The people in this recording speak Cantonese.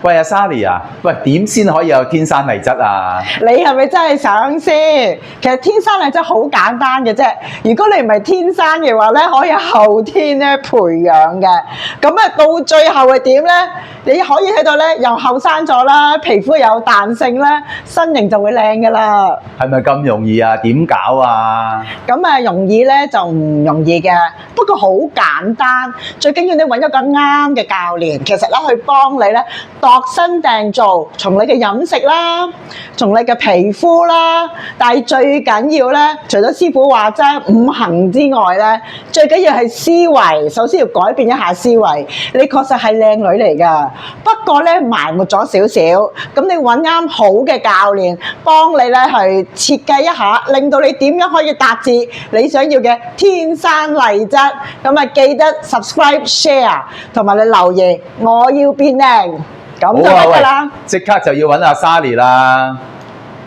喂，阿 Sally 啊，喂，點先可以有天生麗質啊？你係咪真係想先？其實天生麗質好簡單嘅啫。如果你唔係天生嘅話咧，可以後天咧培養嘅。咁啊，到最後係點咧？你可以喺度咧又後生咗啦，皮膚有彈性啦，身形就會靚噶啦。係咪咁容易啊？點搞啊？咁啊，容易咧就唔容易嘅，不過好簡單。最緊要你揾一個啱嘅教練，其實咧去幫你咧度身訂造，從你嘅飲食啦，從你嘅皮膚啦，但係最緊要咧，除咗師傅話齋五行之外咧，最緊要係思維。首先要改變一下思維，你確實係靚女嚟㗎，不過咧埋沒咗少少。咁你揾啱好嘅教練，幫你咧去設計一下，令到你點樣可以達至你想要嘅天生麗質。咁啊，記得 subscribe、share 同埋你留言，我要變靚，咁就得㗎啦。即刻就要揾阿 Sally 啦！